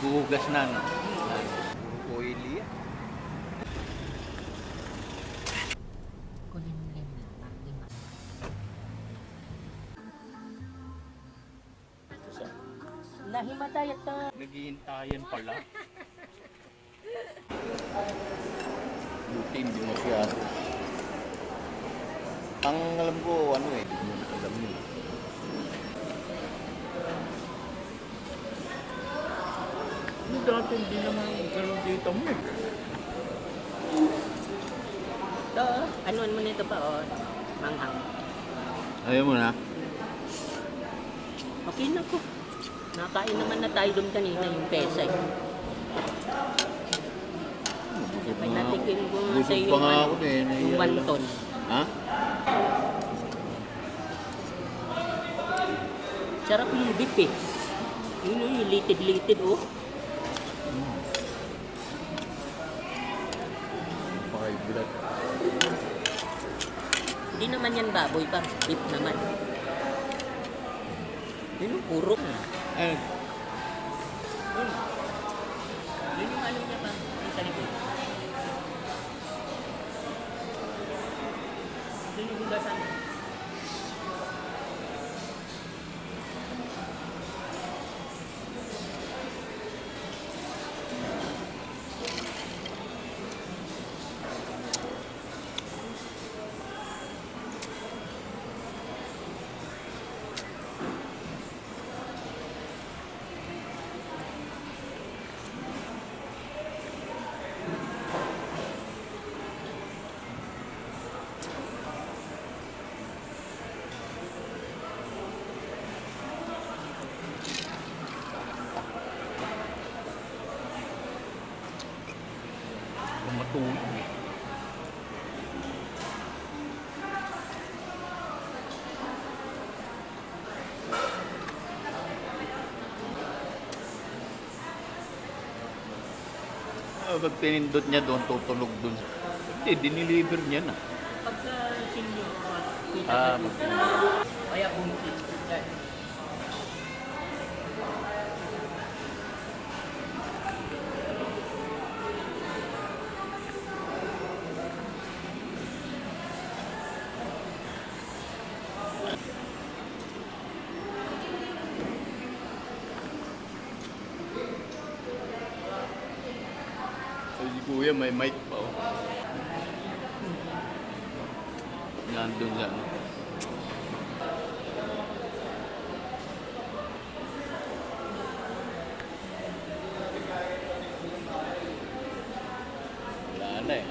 Naghuhugas na, no? Oily yan. Kulimlim na. Nahimatay at Naghihintayan pala. Buti hindi masyado. Ang alam ko, ano eh, hindi mo alam yun. Dati hindi naman gano'n dito mo eh. ito, anuan mo nito pa, oh. Manghang. Ayaw mo na? Okay na ko. Nakain naman na tayo doon kanina yung pesay. May natikin ko nga sa iyo pa nga ako din. yung wanton. Ha? Sarap yung beef eh. Yun yung litid-litid oh. Pakaibulat. Hindi naman yan baboy pa. Beef naman. Yun yung puro. Ay, Yun yung ano niya pa. Yung sa likod. Yun yung hugasan. matulog eh. Pag pinindot niya doon, tutulog doon. Hindi, diniliver niya na. Pagka senior, kita Ah, kaya bunti. Yan. Si Kuya may mic pa oh. Nandun yan. Wala na eh.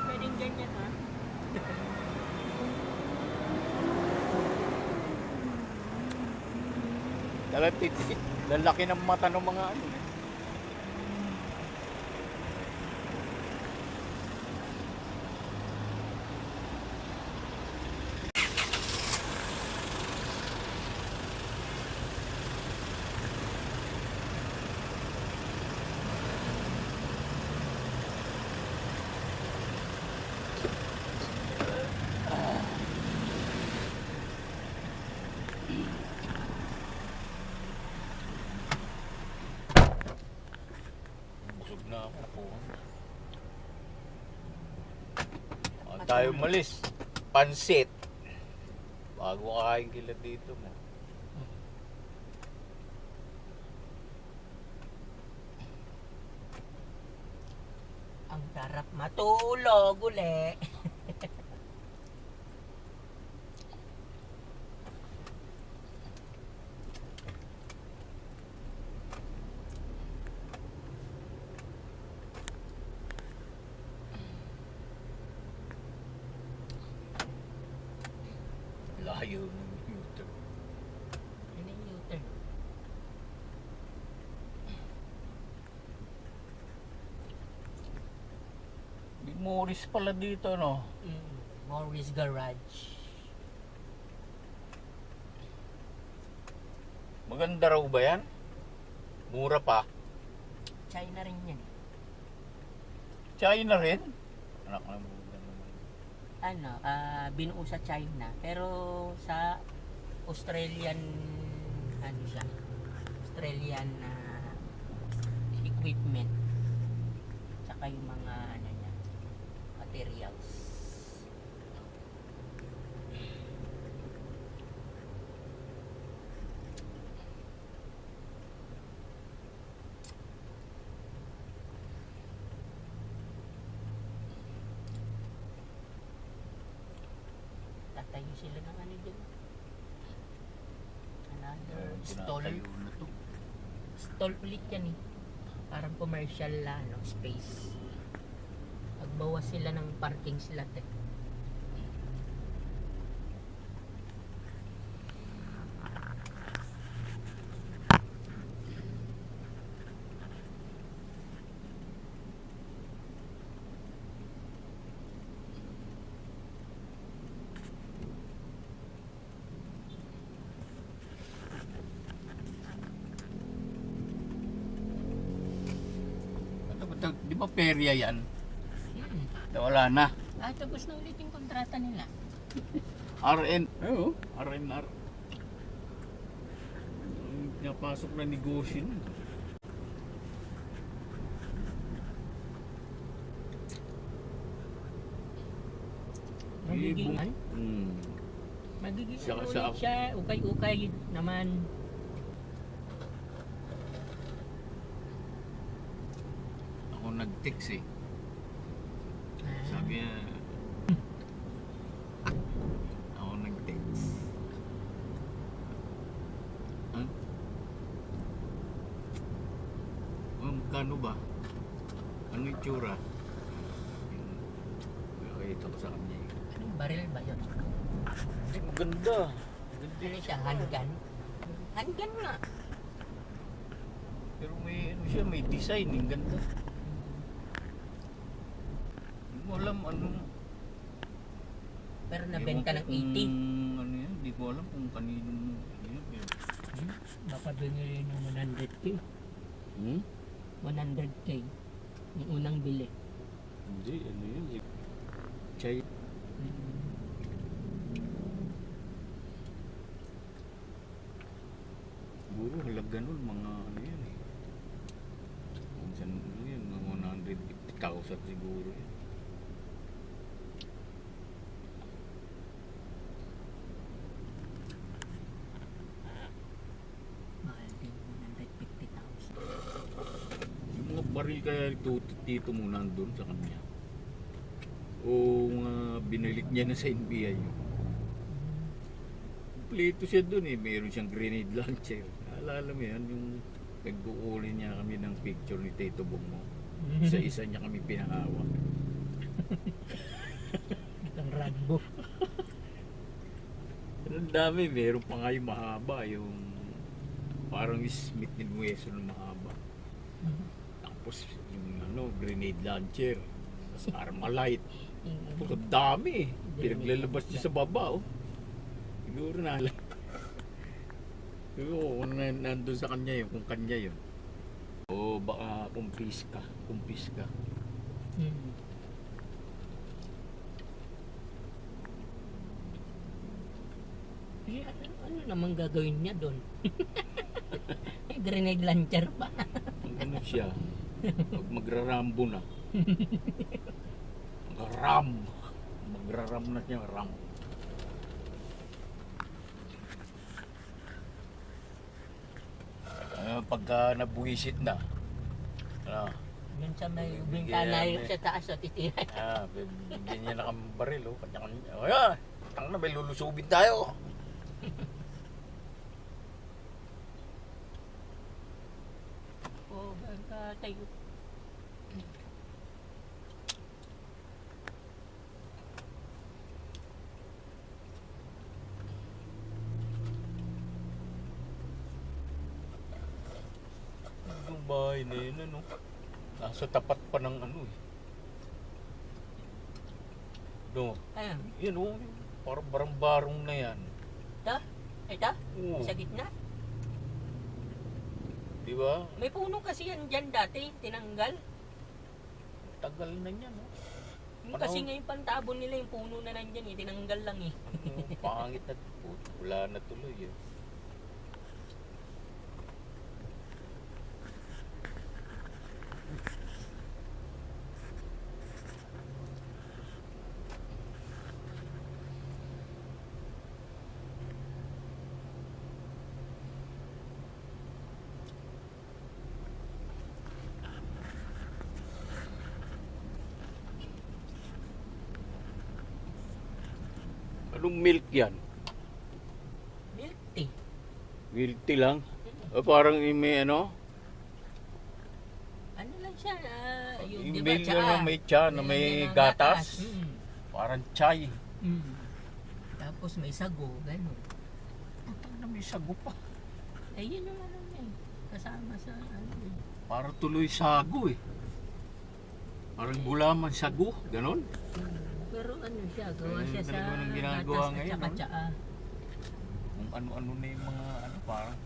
Pwedeng ganyan ha. Lalaki ng mata ng mga ano. muna ako po. Tayo malis. Pansit. Bago kakain kila dito mo. Ang sarap matulog uli. Layo ng computer. Yun yung U-turn. Big Morris pala dito, no? Morris Garage. Maganda raw ba yan? Mura pa. China rin yan. China rin? Anak na Buddha naman. Ano, binuo sa China. Pero sa Australian, ano siya? Australian equipment. Tsaka yung mga, ano niya, materials. Tatayo sila ng ano dyan. Another stall. Tinatayo na to. Stall ulit yan eh. Parang commercial ano, space. Magbawas sila ng parking slot eh. Ano ba ito? Di ba perya yan? Hmm. Wala na. Tapos na ulit yung kontrata nila. RN. Oo. RNR. Napasok na negosyo nun. Magiging, Hmm. magiging Siya- ano siya- ulit siya, ukay-ukay naman. Ako nag-text eh. Ah, Sabi niya, ako nag-text. Huh? Magkano ba? Ano yung tsura? Nakita ko sa kanya eh. anong baril ba yun? Hindi, maganda. Ano siya, handgun? Handgun nga. Pero may ano siya, may design, ang ganda. Hindi mo alam anong... Pero nabenta ng 80. Ano yan, hindi ko alam kung kanino ano yan. Baka binili ng 100k. Hmm? 100k. Yung unang bili. Hindi, ano yan. Chay. Siguro halaga nun, mga ano yan eh. Minsan ano yan, mga 150,000 siguro yan. Mahal din, 150,000. Yung mga baril kaya dito mo nandun sa kanya. O mga binalik niya na sa NBI yun. Kompleto siya dun eh. Mayroon siyang grenade launcher. Alala mo yan, yung nagkukulin niya kami ng picture ni Tito Bongo. Isa-isa niya kami pinahawa. Ang Radbo. Ang dami, meron pa nga yung mahaba. Yung parang Smith & Wesson na mahaba. Tapos yung ano, grenade launcher. Tapos Armalite. Ang dami eh. Pinaglalabas niya sa baba oh. Siguro na alam. Siguro kung nandun sa kanya yun, kung kanya yun. O baka kumpis ka. Eh, ano naman gagawin niya doon? Grenade launcher pa. Ang ano siya, Pag magrarambo na. Magram. Magraram na siya, ram. Pagka nabuwisit na, Yun sa may Bibigyan bintana yan, yung sa taas at titira. bibigyan niya na kami baril, oh. Kanya-kanya. O yan, tang na, may lulusubin tayo. Oo, tayo. Yung bahay na yun, ano, nasa tapat pa ng ano eh. No, Ayan. yun oh, parang barang-barong na yan. Ito? Ito? Oo. Sa gitna? Di ba? May puno kasi yan dyan dati, tinanggal. Tagal na yan, oh. Kasi ngayon pantabon nila yung puno na nandyan eh, tinanggal lang eh. Pangit na, wala na tuloy eh. Anong milk yan? Milk tea. Milk tea lang? O parang may ano? Ano lang siya, yung Yung di ba milk tsaa? na may tsa, na may Nilagyan ng gatas. Mm. Parang chai. Mm. Tapos may sago, gano'n. Putang na may sago pa. Eh yun yung ano niya eh, kasama sa ano eh. Parang tuloy sago eh. Parang gulaman sago, ganon. Pero ano siya, gawa Ayun siya sa talaga ng ginagawa gatas at ngayon, saka no? tsaa. Kung ano-ano na yung mga ano, parang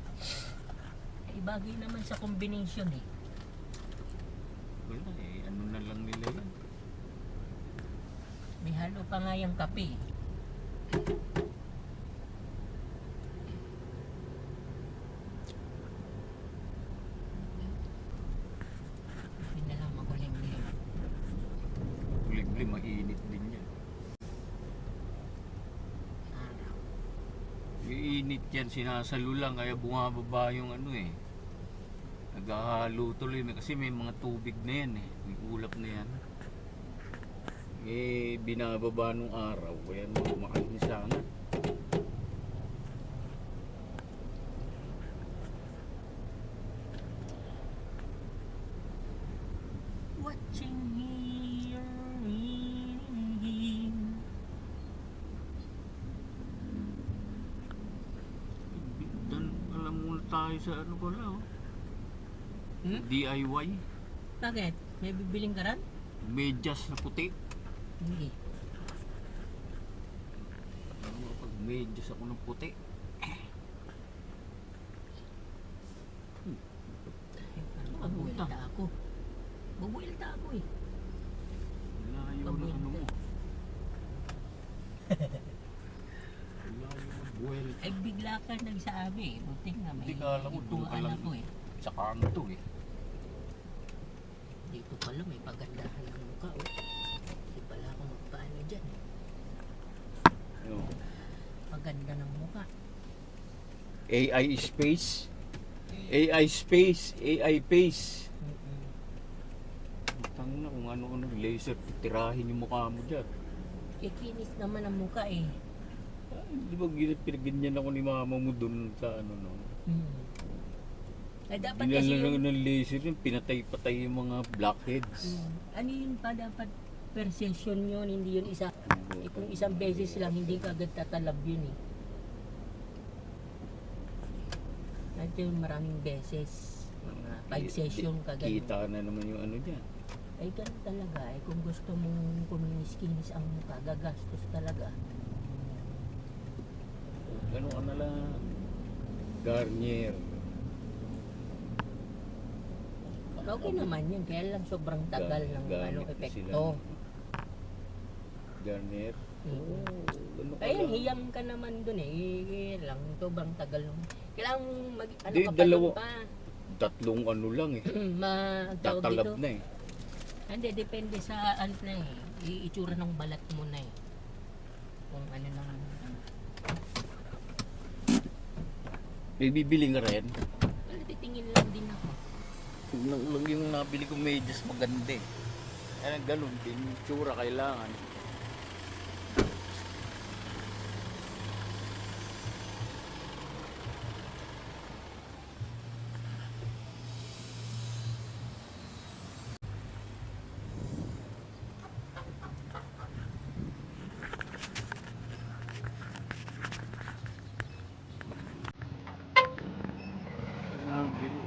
Eh, bagay naman sa combination eh. wala eh, ano na lang nila yan. May halo pa nga yung kape. Yun na lang makulimlim. Kulimlim, mainit din yan. Araw. Iinit yan, sinasalo lang, kaya bumababa yung ano eh. Naghahalo tuloy, kasi may mga tubig na yan eh. May ulap na yan. Eh, binababa nung araw, kaya lumakas sana. Watching here, reading. Alam muna tayo sa ano pala oh. Hmm? DIY. Bakit? May bibiling ka rin? Medyas na puti. Hindi. Ano pag medyas ako ng puti? Babuilta ako. Babuilta ako eh. Layo na ano mo. Layo na buwel. Ay bigla ka nagsabi eh. Buti nga may Hindi ka alam mo, doon ka ituan lang ako eh. sa kanto eh. Dito pala may pagandahan ng mukha oh. Hindi pala ako magpaano dyan. Ano? Paganda ng mukha. AI space. AI space. AI face. Tang na kung ano-ano laser tirahin yung mukha mo dyan. Kikinis naman ang mukha eh. Ay, di ba pinaganyan ako ni mama mo dun sa ano no? Ay dapat kasi Dinala yung... ng laser yun, pinatay-patay yung mga blackheads. Ano yun pa dapat per session yun, hindi yun isa. Eh, kung isang beses lang, hindi ka agad tatalab yun eh. Ito yung maraming beses. Mga 5 session ka ganun. Kita na naman yung ano dyan. Ay ganun talaga eh. Kung gusto mong kuminis-kinis ang mukha, gagastos talaga. Ano ka na lang? Garnier. Okay naman yun, kaya lang sobrang tagal ng Gamit na epekto. sila. Garnier. Mm. Ano ka Kaya lang? hiyang ka naman dun eh. Kaya lang, sobrang tagal nung... Kailangan mag... Ano Di, ka pa dalawa- dun pa? tatlong ano lang eh. Tawag Tatalab dito. na eh. Hindi, depende sa ano na eh. Itsura ng balat mo na eh. Kung ano nang... May bibili nga rin. Wala, titingin lang din ako. Yung nabili ko medyas maganda eh. Kaya ganun din, yung tsura kailangan. Nabili.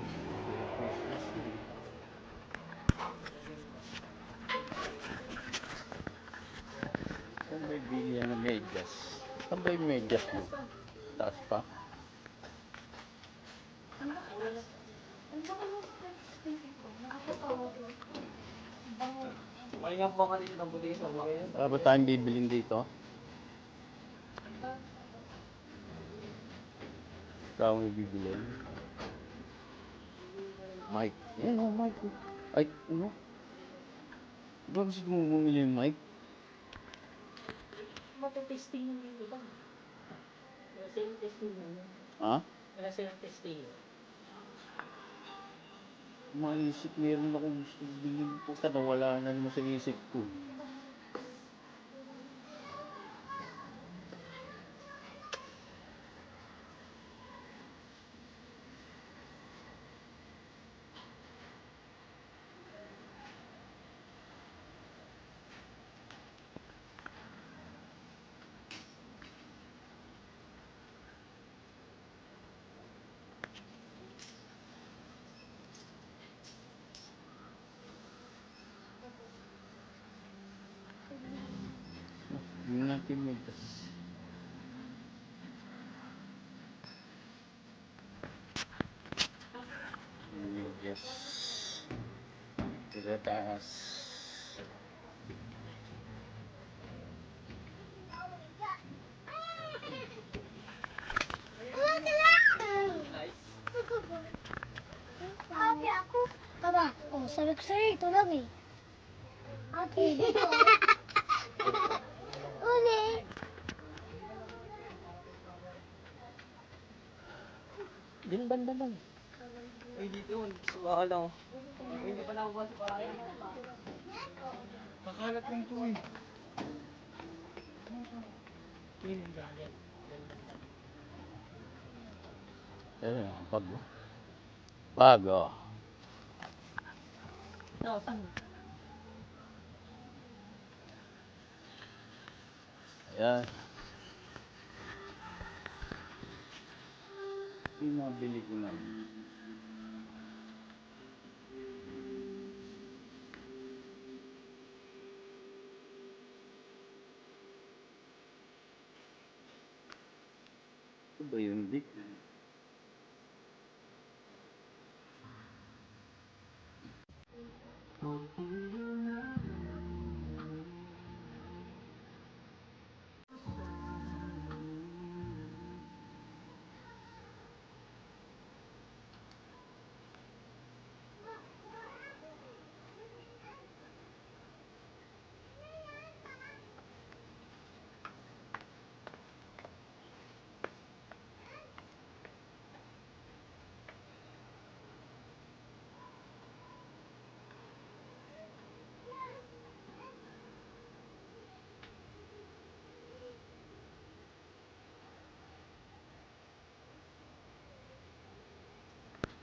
Saan may bili yan ng medyas? Saan ba yung medyas mo? Taas pa? Malingan po ka dito ng buti sa mga yan. Ba tayong bibilin dito? Ikaw may bibilin? Mike. Yan o, Mike. Ay, ano? Ba gusto mo bumili yung Mike? Matitesting yun yung iba. Nasa yung testing yun. Ha? Nasa yung testing yun. Maisip, meron akong gusto bilhin po. Wala na naman sa isip ko. Yun natin medyas. Medyas. Sa taas. Sabi ako, Papa, oh, sabi ko sa'yo, ito lang eh. Ate, dito. Uli. Din banda lang. Ay, dito. Suwa ka lang. Ay, hindi pa nakuha sa bahay. Kakalat lang ito eh. Yun yung galit. Ayan, bago. Bago. No, saan? Ayan. Yung nabili ko na. Ito ba yun, Dick?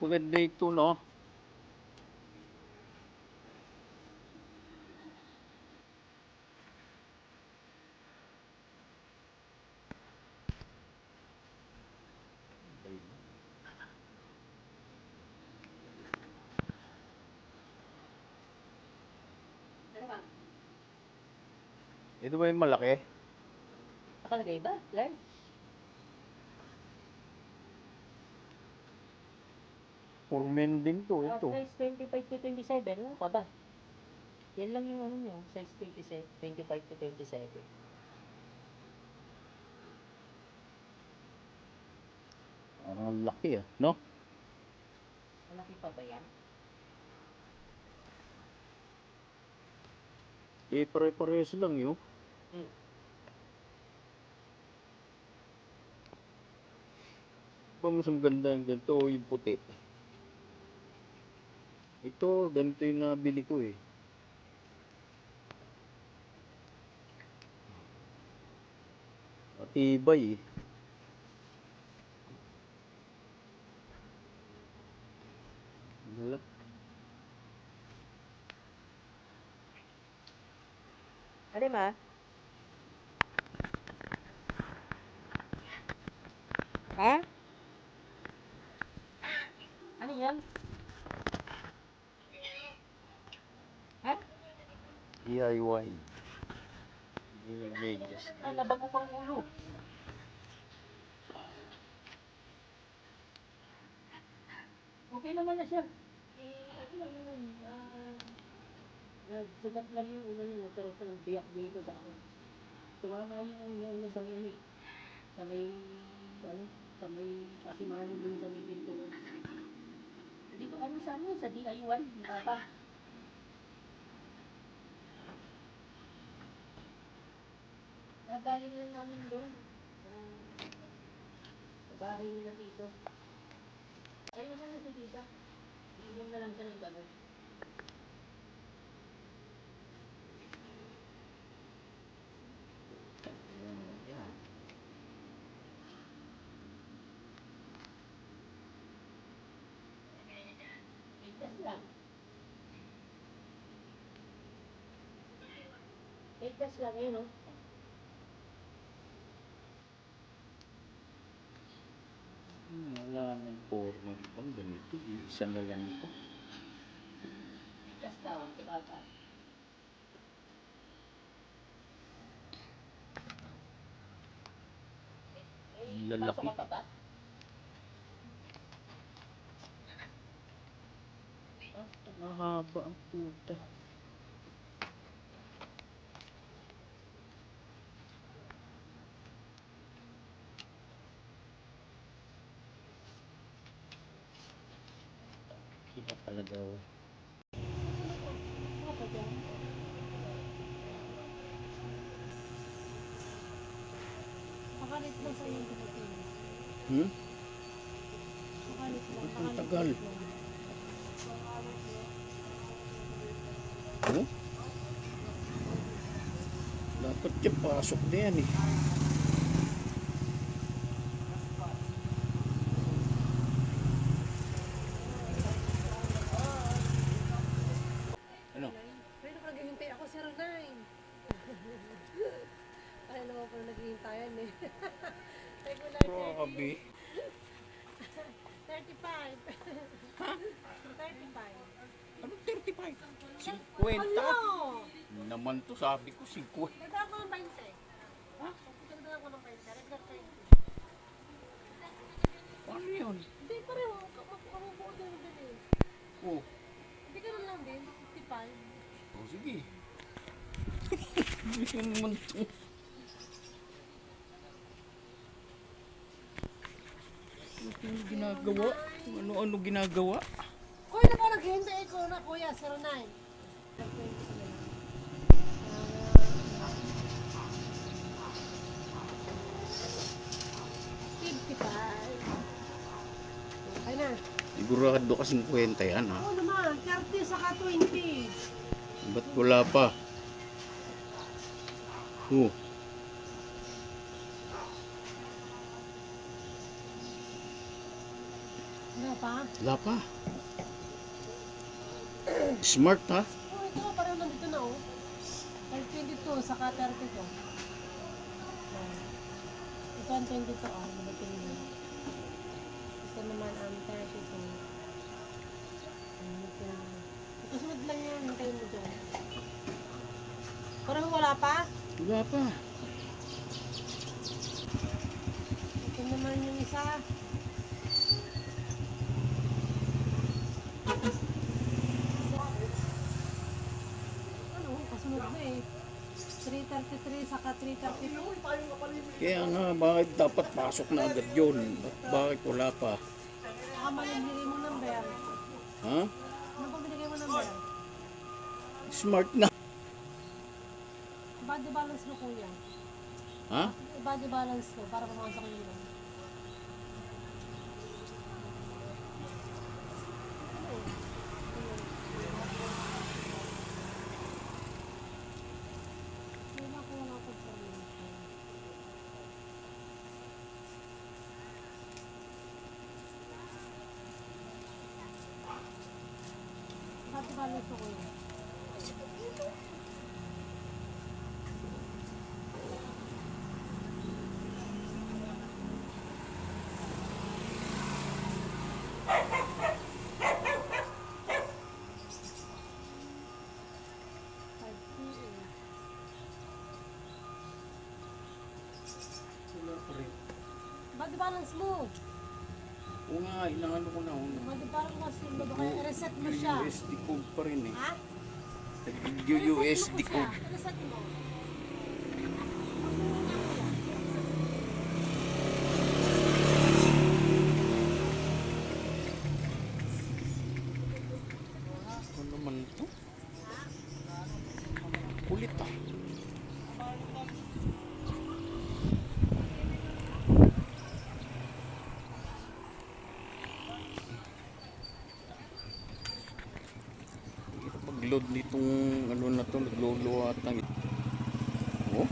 Maganda ito, no? Ito ba yung malaki? Nakalagay ba? Large? For men din to, ito. Size 25 to 27. Ano pa ba? Yan lang yung ano nyo. Size 27, 25 to 27. Ang laki ah, no? Malaki pa ba yan? Eh, pare-parehas lang yun. Hmm. Pa mas maganda yung ganito o yung puti. Ito, ganito yung nabili ko eh. Matibay eh. Wala. Ano ma? Ha? Ano yan? Ha? DIY. Medyas. Ay, labago pang ulo. Okay naman na siya. Ano lang naman. Nagsugat lang yung ulo niya. Nagkaroon sa ng biyak dito sa akin. Tumama yung sa may, sa may, ano, sa may pasimano dun sa may pinto. Hindi ko ano sa ano, sa DIY, papa. Nagaling lang namin doon. Sa bahay nila dito. Ayun na lang si tita. Iinom na lang siya ng gano'n. Yan. Tigdas lang. Tigdas lang yun, no? Wala na yung forma. Ang ganito. Isa na lang ito. Tigdas daw, sa bata. Lalaki. Pasok ka pa ba? Mahaba ang puta. Kita talaga oh. Makalit lang sa yung dumating. Hmm? Makalit lang. Ang tagal. Oh? Dapat yan pasok na yan eh. Ano? Pero naghihintay ako, 09. Ay, naman pala naghihintayan eh. Regular 30. Grabe. 35. Ha? 35. Ano 35? 50? Ano? Naman to sabi ko 50. Nagdaan ko ng 20. Ha? Nagdaan ko ng 20. Regular 20. Paano yun? Hindi, pareho. Kamubuo din din eh. Oh, Hindi ka lang din. 55. oh sige. Hindi yan naman to. Ano ginagawa? Ano-ano ginagawa? Kuya, na ba naghihintay ko na kuya, 09. 55. Ay na. Sigurado ka 50 yan ha. Oo naman, 30 saka 20. Ba't wala pa? Oh, Ano pa? wala pa. Smart ha? Oh, ito parang nandito na oh. 22 saka 32. Oh. Ito ang 22 oh, nabating na. Ito naman ang 32. Ito sunod lang yan, hintayin mo dyan. Parang wala pa? Wala pa. Ito naman yung isa. Ano, kasunod na eh. 333 saka 332. Kaya nga, bakit dapat pasok na agad yun? Bakit wala pa? Baka malibili mo number. smart na. Body balance mo kuya. Ha? Body balance mo para pumasok yung ilaw. Wala ko wala pagsabihin. Body balance mo kuya. Body balance mo. Oo nga, ilangan ko na. Body balance mo. Sino ba kaya? I-reset mo siya. USD code pa rin eh. Ha? USD code. I-reset mo. Ano naman ito? Kulit ah. Pag-load nitong ano na to, naglolo at ang oh.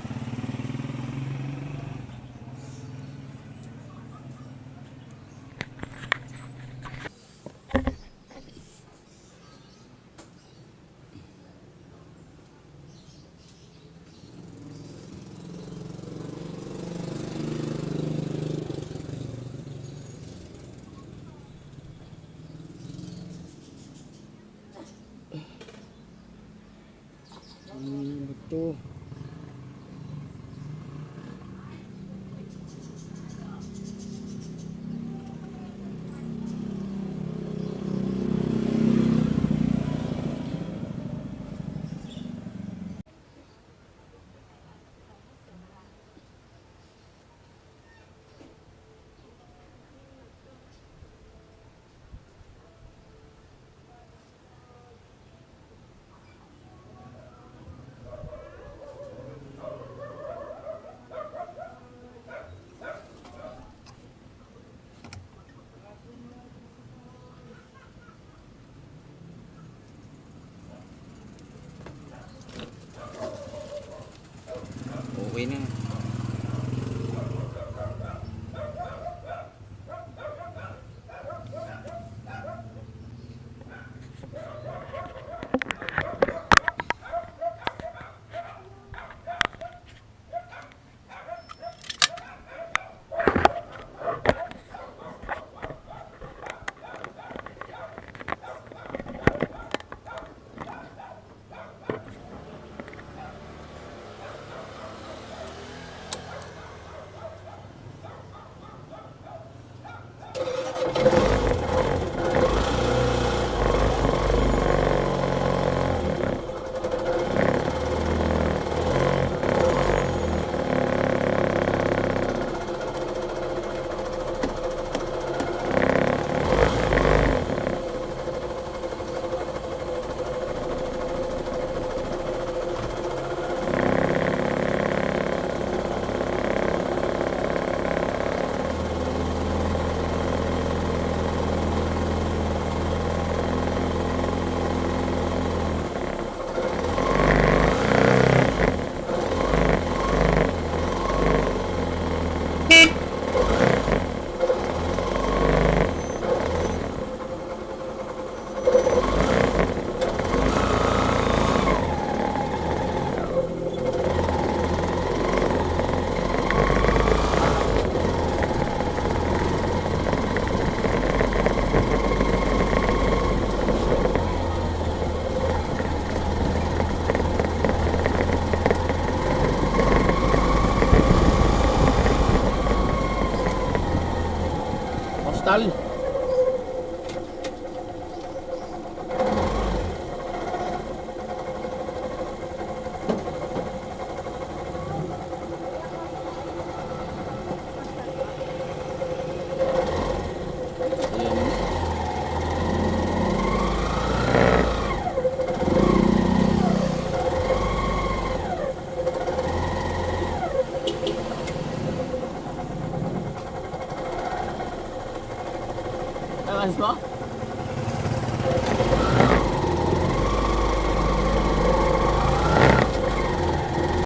Ano ba to? Okay na. Hostal. Ayan. Ano?